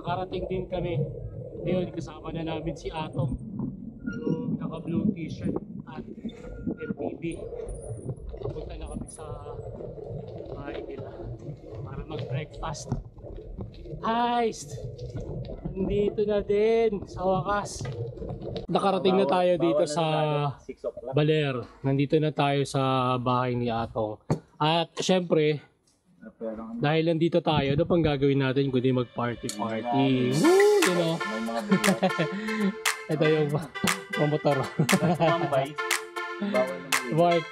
nakarating din kami. Ngayon kasama na namin si Atong, yung naka blue t-shirt at MPB. Papunta na kami sa bahay nila para mag breakfast. Heist! Nandito na din sa wakas. Nakarating na tayo dito sa Baler. Nandito na tayo sa bahay ni Atong. At syempre, dahil nandito tayo, ano pang gagawin natin kundi mag-party-party? Woo! You know? Ito yung motor. Work.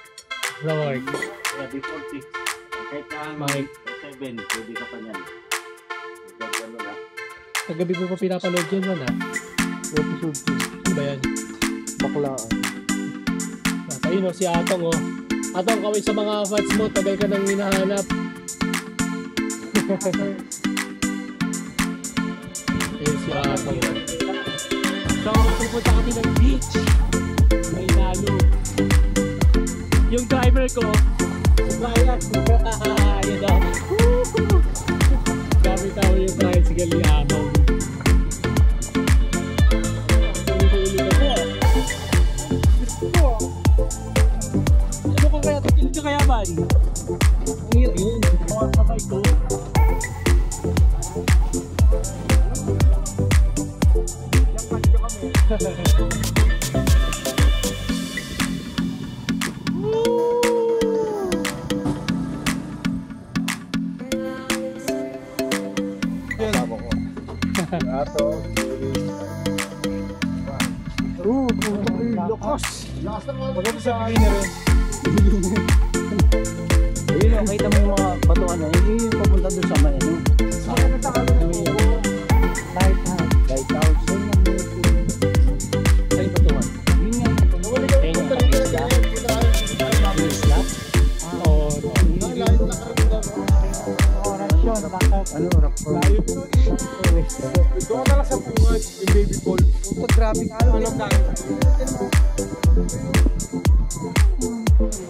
The work. Yeah, before 6. Kahit na 7, pwede ka pa niyan. Kagabi mo pa pinapanood yun man ha? Episode 2. Ano ba yan? Baklaan. Ayun o, si Atong o. Atong, kawin sa mga fans mo, tagal ka nang hinahanap. Ayun si Atong. So, pupunta kami ng beach. May lalo. Yung driver ko, si Brian. Ayun o. Gamit ako yung tricycle ni Atong. Ano ka kaya ba? Ang hirap yun. Mga patay ko. Lakas! Lakas na mga maganda sa akin na rin. Ano, rock for Layo to. Doon ka lang sa bungad, yung baby ball. Puto, grabe ka. Ano Anong dahil?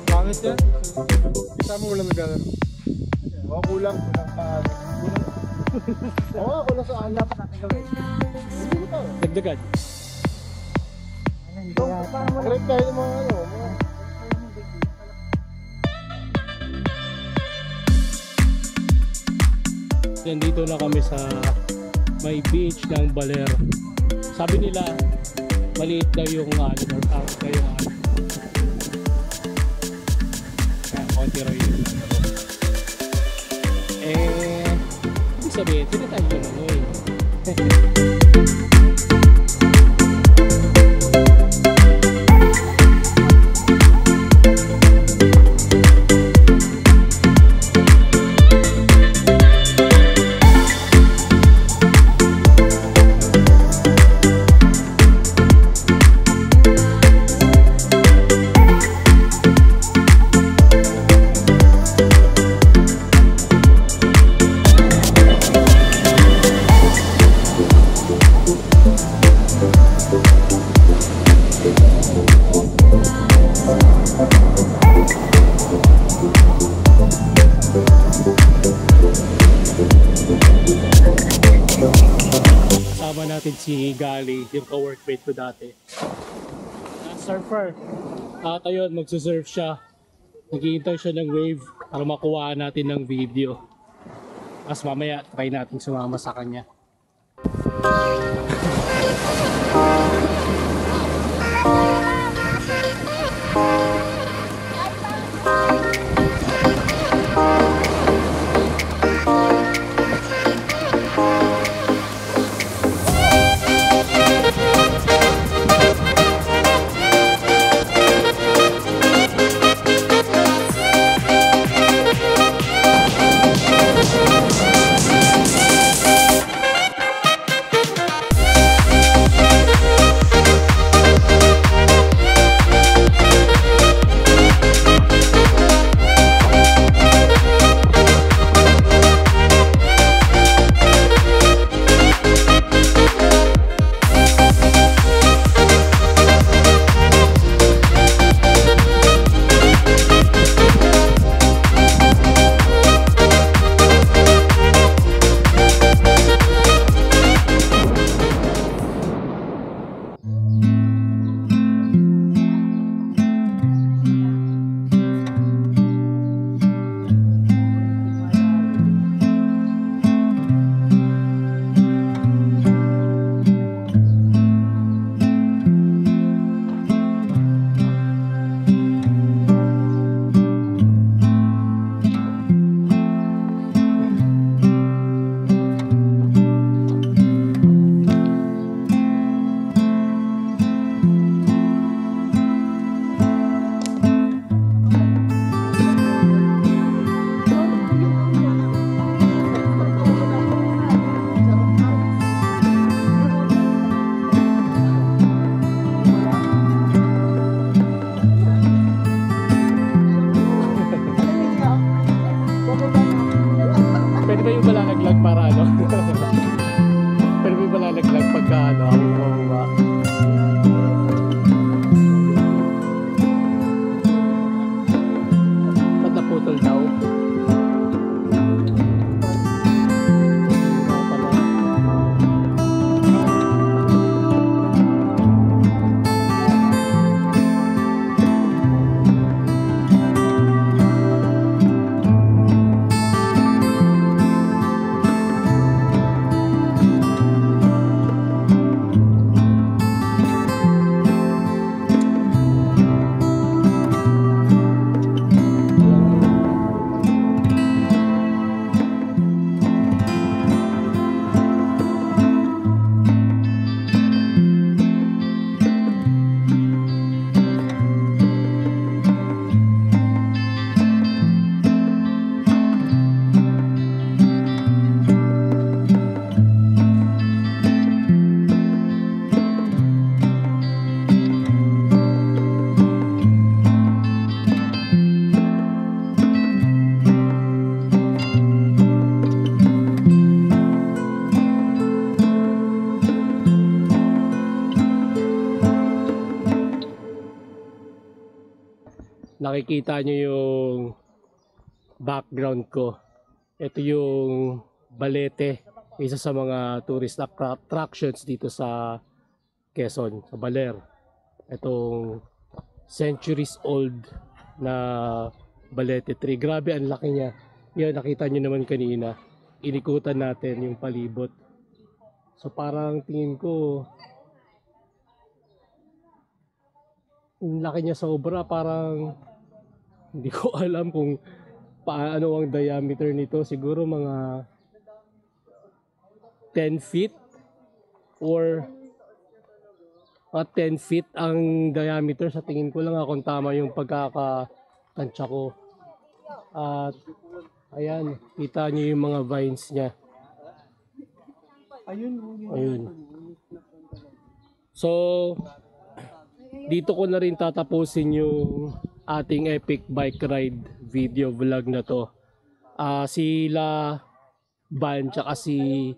Pangit yan. Kita mo wala naglalaro. Oo, kulang. Kulang pa. Oo, kulang sa akin. dapat natin gawin? Dagdagan. Correct tayo ng mga ano. Nandito na kami sa may beach ng Baler. Sabi nila, maliit daw yung or out daw yung kaya konti raw yung lalaro. Ibig sabihin, sila tayo yung ano eh. Kasama natin si Gali, yung ka-workmate ko dati. Surfer. At ayun, magsusurf siya. Naghihintay siya ng wave para makuha natin ng video. Tapos mamaya, try natin sumama sa kanya. nakikita nyo yung background ko. Ito yung Balete, isa sa mga tourist attractions dito sa Quezon, sa Baler. Itong centuries old na Balete tree. Grabe, ang laki niya. Yan, nakita nyo naman kanina. Inikutan natin yung palibot. So parang tingin ko, ang laki niya sobra. Parang hindi ko alam kung paano ang diameter nito. Siguro mga 10 feet or 10 feet ang diameter. Sa tingin ko lang kung tama yung pagkakatansya ko. At ayan, kita nyo yung mga vines niya. Ayun. So dito ko na rin tatapusin yung ating epic bike ride video vlog na to. Sila Van tsaka si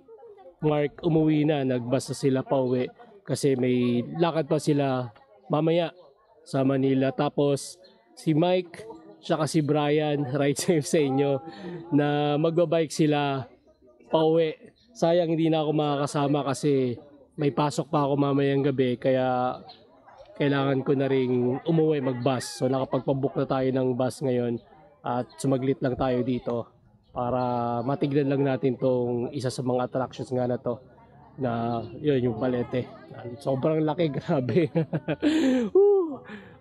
Mark umuwi na, nagbasa sila pauwi kasi may lakad pa sila mamaya sa Manila. Tapos si Mike tsaka si Brian, right safe sa inyo, na magbabike sila pauwi. Sayang hindi na ako makakasama kasi may pasok pa ako mamayang gabi, kaya kailangan ko na ring umuwi mag-bus. So nakapagpabook na tayo ng bus ngayon at sumaglit lang tayo dito para matignan lang natin tong isa sa mga attractions nga na to, na yun, yung Balete. Sobrang laki, grabe.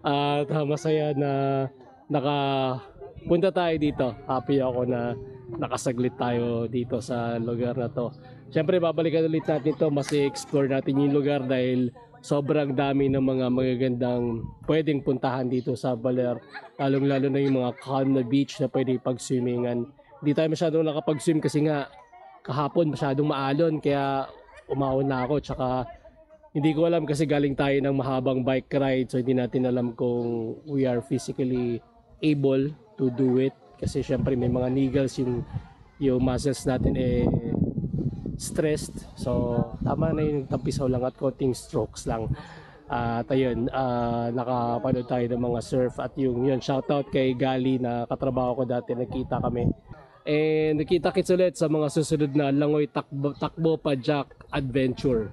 At masaya na nakapunta tayo dito. Happy ako na nakasaglit tayo dito sa lugar na to. Siyempre babalikan ulit natin to, mas i-explore natin yung lugar dahil sobrang dami ng mga magagandang pwedeng puntahan dito sa Baler. Lalong-lalo na yung mga calm na beach na pwede pag-swimmingan. Hindi tayo masyadong nakapag-swim kasi nga kahapon masyadong maalon, kaya umahon na ako. Tsaka hindi ko alam kasi galing tayo ng mahabang bike ride, so hindi natin alam kung we are physically able to do it. Kasi syempre may mga niggles, yung muscles natin stressed. So tama na yung tampisaw lang at konting strokes lang. At ayun, nakapanood tayo ng mga surf at yun, shoutout kay Gali na katrabaho ko dati, nakita kami. And nakita kits ulit sa mga susunod na Langoy Takbo Padjak Adventure.